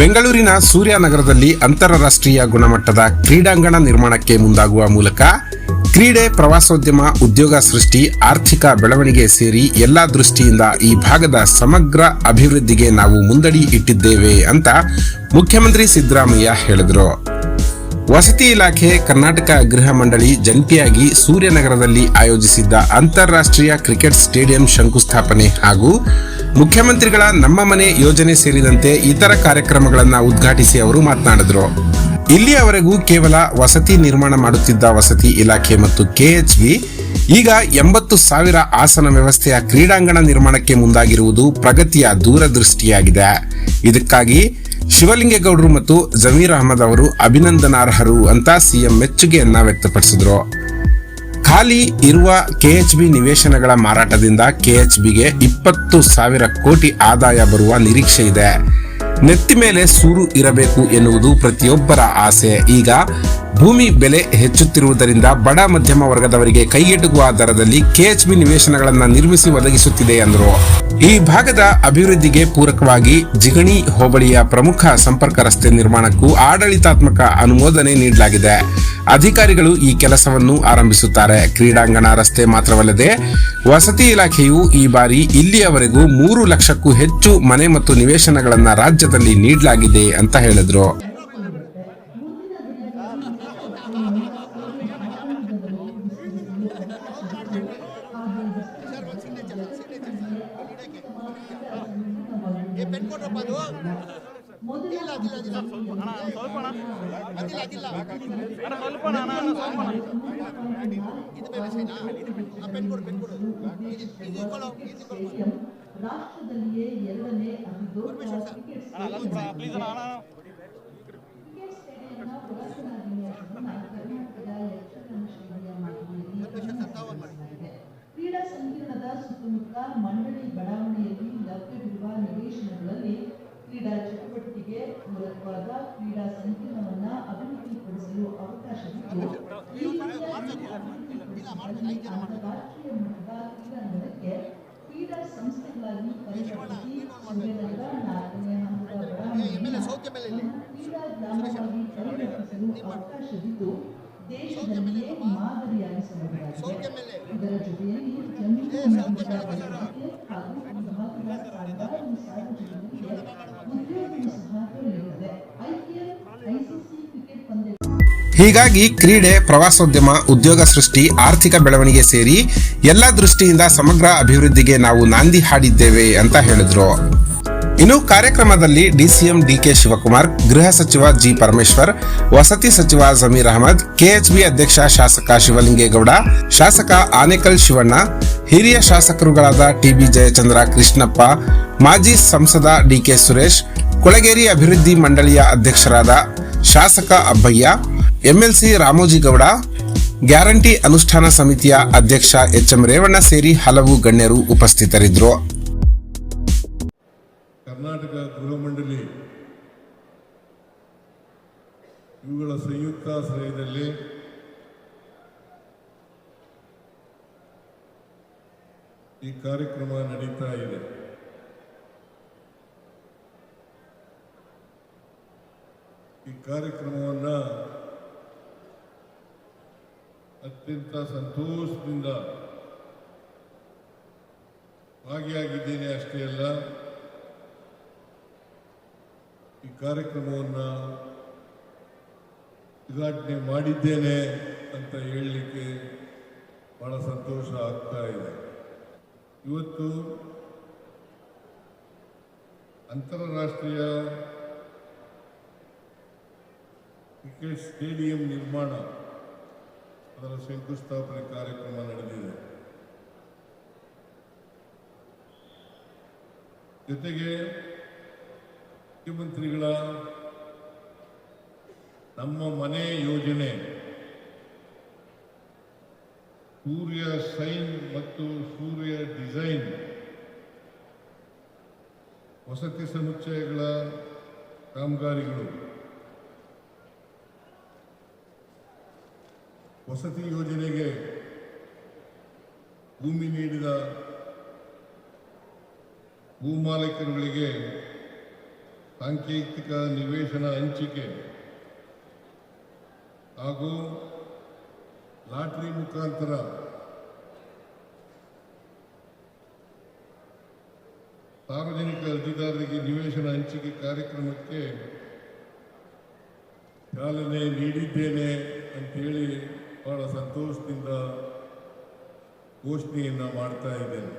ಬೆಂಗಳೂರಿನ ಸೂರ್ಯನಗರದಲ್ಲಿ ಅಂತಾರಾಷ್ಟ್ರೀಯ ಗುಣಮಟ್ಟದ ಕ್ರೀಡಾಂಗಣ ನಿರ್ಮಾಣಕ್ಕೆ ಮುಂದಾಗುವ ಮೂಲಕ ಕ್ರೀಡೆ, ಪ್ರವಾಸೋದ್ಯಮ, ಉದ್ಯೋಗ ಸೃಷ್ಟಿ, ಆರ್ಥಿಕ ಬೆಳವಣಿಗೆ ಸೇರಿ ಎಲ್ಲಾ ದೃಷ್ಟಿಯಿಂದ ಈ ಭಾಗದ ಸಮಗ್ರ ಅಭಿವೃದ್ಧಿಗೆ ನಾವು ಮುಂದಡಿ ಇಟ್ಟಿದ್ದೇವೆ ಅಂತ ಮುಖ್ಯಮಂತ್ರಿ ಸಿದ್ದರಾಮಯ್ಯ ಹೇಳಿದರು. ವಸತಿ ಇಲಾಖೆ, ಕರ್ನಾಟಕ ಗೃಹ ಮಂಡಳಿ ಜಂಟಿಯಾಗಿ ಸೂರ್ಯನಗರದಲ್ಲಿ ಆಯೋಜಿಸಿದ್ದ ಅಂತಾರಾಷ್ಟ್ರೀಯ ಕ್ರಿಕೆಟ್ ಸ್ಟೇಡಿಯಂ ಶಂಕುಸ್ಥಾಪನೆ ಹಾಗೂ ಮುಖ್ಯಮಂತ್ರಿಗಳ ನಮ್ಮ ಮನೆ ಯೋಜನೆ ಸೇರಿದಂತೆ ಇತರ ಕಾರ್ಯಕ್ರಮಗಳನ್ನು ಉದ್ಘಾಟಿಸಿ ಅವರು ಮಾತನಾಡಿದರು. ಇಲ್ಲಿಯವರೆಗೂ ಕೇವಲ ವಸತಿ ನಿರ್ಮಾಣ ಮಾಡುತ್ತಿದ್ದ ವಸತಿ ಇಲಾಖೆ ಮತ್ತು ಕೆಎಚ್ಬಿ ಈಗ 80,000 ಆಸನ ವ್ಯವಸ್ಥೆಯ ಕ್ರೀಡಾಂಗಣ ನಿರ್ಮಾಣಕ್ಕೆ ಮುಂದಾಗಿರುವುದು ಪ್ರಗತಿಯ ದೂರದೃಷ್ಟಿಯಾಗಿದೆ. ಇದಕ್ಕಾಗಿ ಶಿವಲಿಂಗೇಗೌಡರು ಮತ್ತು ಜಮೀರ್ ಅಹಮದ್ ಅವರು ಅಭಿನಂದನಾರ್ಹರು ಅಂತ ಸಿಎಂ ಮೆಚ್ಚುಗೆಯನ್ನ ವ್ಯಕ್ತಪಡಿಸಿದರು. ಖಾಲಿ ಇರುವ ಕೆಎಚ್ಬಿ ನಿವೇಶನಗಳ ಮಾರಾಟದಿಂದ ಕೆಎಚ್ಬಿಗೆ 20,000 ಕೋಟಿ ಆದಾಯ ಬರುವ ನಿರೀಕ್ಷೆ ಇದೆ. ನೆತ್ತಿ ಮೇಲೆ ಸೂರು ಇರಬೇಕು ಎನ್ನುವುದು ಪ್ರತಿಯೊಬ್ಬರ ಆಸೆ. ಈಗ ಭೂಮಿ ಬೆಲೆ ಹೆಚ್ಚುತ್ತಿರುವುದರಿಂದ ಬಡ ಮಧ್ಯಮ ವರ್ಗದವರಿಗೆ ಕೈಗೆಟುಕುವ ದರದಲ್ಲಿ ಕೆಎಚ್ಬಿ ನಿವೇಶನಗಳನ್ನು ನಿರ್ಮಿಸಿ ಒದಗಿಸುತ್ತಿದೆ ಎಂದರು. ಈ ಭಾಗದ ಅಭಿವೃದ್ಧಿಗೆ ಪೂರಕವಾಗಿ ಜಿಗಣಿ ಹೋಬಳಿಯ ಪ್ರಮುಖ ಸಂಪರ್ಕ ರಸ್ತೆ ನಿರ್ಮಾಣಕ್ಕೂ ಆಡಳಿತಾತ್ಮಕ ಅನುಮೋದನೆ ನೀಡಲಾಗಿದೆ. ಅಧಿಕಾರಿಗಳು ಈ ಕೆಲಸವನ್ನು ಆರಂಭಿಸುತ್ತಾರೆ. ಕ್ರೀಡಾಂಗಣ ರಸ್ತೆ ಮಾತ್ರವಲ್ಲದೆ ವಸತಿ ಇಲಾಖೆಯು ಈ ಬಾರಿ ಇಲ್ಲಿಯವರೆಗೂ 3 ಲಕ್ಷಕ್ಕೂ ಹೆಚ್ಚು ಮನೆ ಮತ್ತು ನಿವೇಶನಗಳನ್ನು ರಾಜ್ಯದಲ್ಲಿ ನೀಡಲಾಗಿದೆ ಅಂತ ಹೇಳಿದ್ರು. ರಾಷ್ಟ್ರದಲ್ಲಿಯೇ ಎರಡನೇ ಅತಿ ದೊಡ್ಡ ಕ್ರಿಕೆಟ್ ಸ್ಟೇಡಿಯಂ ಕರ್ನಾಟಕದ ಯಕ್ಷಗಾನ ಶೈಲಿಯ ಮಾದರಿಯಲ್ಲಿ ಕ್ರೀಡಾ ಸಂಕೀರ್ಣದ ಸುತ್ತಮುತ್ತ ಮಂಡಳಿ ಬಡಾವಣೆಯಲ್ಲಿ ಲಭ್ಯವಿರುವ ನಿವೇಶನಗಳಲ್ಲಿ ಕ್ರೀಡಾ ಚಟುವಟಿಕೆಗೆ ಪೂರಕವಾದ ಕ್ರೀಡಾ ಸಂಕೀರ್ಣವನ್ನ ಅಭಿವೃದ್ಧಿಪಡಿಸಲು ಅವಕಾಶವಿದ್ದು, ಈ ಅಂತಾರಾಷ್ಟ್ರೀಯ ಮಟ್ಟದ ಕ್ರೀಡಾಂಗಣಕ್ಕೆ ಕ್ರೀಡಾ ಸಂಸ್ಥೆಗಳಾಗಿ ಪರಿವರ್ತಿಸಿ ಸೂರ್ಯನಗರ 4ನೇ ಹಂತದ ಬಡಾವಣೆಯನ್ನು ಕ್ರೀಡಾ ಗ್ರಾಮವಾಗಿ ಪರಿವರ್ತಿಸಲು ಅವಕಾಶವಿದ್ದು, ದೇಶದಲ್ಲಿಯೇ ಮಾದರಿಯಾಗಿಸಬಹುದಾಗಿದೆ. ಇದರ ಜೊತೆಯಲ್ಲಿ ಜಮೀನು ಹಾಗೂ ಭಾಗದ ಸಾಧಾರಣ ಸಾರ್ವಜನಿಕರಿಗೆ ಉದ್ಯೋಗ ಸಹ ದೊರೆಯುತ್ತದೆ. ಐಪಿಎಲ್, ಐಸಿಸಿ ಕ್ರಿಕೆಟ್ ಪಂದ್ಯ ಹೀಗಾಗಿ ಕ್ರೀಡೆ, ಪ್ರವಾಸೋದ್ಯಮ, ಉದ್ಯೋಗ ಸೃಷ್ಟಿ, ಆರ್ಥಿಕ ಬೆಳವಣಿಗೆ ಸೇರಿ ಎಲ್ಲಾ ದೃಷ್ಟಿಯಿಂದ ಸಮಗ್ರ ಅಭಿವೃದ್ಧಿಗೆ ನಾವು ನಾಂದಿ ಹಾಡಿದ್ದೇವೆ ಅಂತ ಹೇಳಿದ್ರು. ಇನ್ನು ಕಾರ್ಯಕ್ರಮದಲ್ಲಿ ಡಿಸಿಎಂ ಡಿಕೆ ಶಿವಕುಮಾರ್, ಗೃಹ ಸಚಿವ ಜಿ ಪರಮೇಶ್ವರ್, ವಸತಿ ಸಚಿವ ಜಮೀರ್ ಅಹಮದ್, ಕೆಎಚ್ಬಿ ಅಧ್ಯಕ್ಷ ಶಾಸಕ ಶಿವಲಿಂಗೇಗೌಡ, ಶಾಸಕ ಆನೇಕಲ್ ಶಿವಣ್ಣ, ಹಿರಿಯ ಶಾಸಕರುಗಳಾದ ಟಿಬಿ ಜಯಚಂದ್ರ, ಕೃಷ್ಣಪ್ಪ, ಮಾಜಿ ಸಂಸದ ಡಿಕೆ ಸುರೇಶ್, ಕೊಳಗೇರಿ ಅಭಿವೃದ್ಧಿ ಮಂಡಳಿಯ ಅಧ್ಯಕ್ಷರಾದ ಶಾಸಕ ಅಬ್ಬಯ್ಯ, ಎಂಎಲ್ಸಿ ರಾಮೋಜಿಗೌಡ, ಗ್ಯಾರಂಟಿ ಅನುಷ್ಠಾನ ಸಮಿತಿಯ ಅಧ್ಯಕ್ಷ ಎಚ್ಎಂ ರೇವಣ್ಣ ಸೇರಿ ಹಲವು ಗಣ್ಯರು ಉಪಸ್ಥಿತರಿದ್ದರು. ಕರ್ನಾಟಕ ಗೃಹ ಮಂಡಳಿ ಇವುಗಳ ಸಂಯುಕ್ತಾಶ್ರಯದಲ್ಲಿ ಈ ಕಾರ್ಯಕ್ರಮ ನಡೀತಾ ಇದೆ. ಈ ಕಾರ್ಯಕ್ರಮವನ್ನು ಅತ್ಯಂತ ಸಂತೋಷದಿಂದ ಭಾಗಿಯಾಗಿದ್ದೇನೆ ಅಷ್ಟೇ ಅಲ್ಲ, ಈ ಕಾರ್ಯಕ್ರಮವನ್ನು ಉದ್ಘಾಟನೆ ಮಾಡಿದ್ದೇನೆ ಅಂತ ಹೇಳಲಿಕ್ಕೆ ಬಹಳ ಸಂತೋಷ ಆಗ್ತಾ ಇದೆ. ಇವತ್ತು ಅಂತಾರಾಷ್ಟ್ರೀಯ ಕ್ರಿಕೆಟ್ ಸ್ಟೇಡಿಯಂ ನಿರ್ಮಾಣ, ಅದರ ಶಂಕುಸ್ಥಾಪನೆ ಕಾರ್ಯಕ್ರಮ ನಡೆದಿದೆ. ಜೊತೆಗೆ ಮುಖ್ಯಮಂತ್ರಿಗಳ ನಮ್ಮ ಮನೆ ಯೋಜನೆ, ಸೂರ್ಯ ಸೈನ್ ಮತ್ತು ಸೂರ್ಯ ಡಿಸೈನ್ ವಸತಿ ಸಮುಚ್ಚಯಗಳ ಕಾಮಗಾರಿಗಳು, ವಸತಿ ಯೋಜನೆಗೆ ಭೂಮಿ ನೀಡಿದ ಭೂಮಾಲೀಕರುಗಳಿಗೆ ಸಾಂಕೇತಿಕ ನಿವೇಶನ ಹಂಚಿಕೆ ಹಾಗೂ ಲಾಟರಿ ಮುಖಾಂತರ ಸಾರ್ವಜನಿಕ ಅರ್ಜಿದಾರರಿಗೆ ನಿವೇಶನ ಹಂಚಿಕೆ ಕಾರ್ಯಕ್ರಮಕ್ಕೆ ಚಾಲನೆ ನೀಡಿದ್ದೇನೆ ಅಂತೇಳಿ ಬಹಳ ಸಂತೋಷದಿಂದ ಘೋಷಣೆಯನ್ನು ಮಾಡ್ತಾ ಇದ್ದೇನೆ.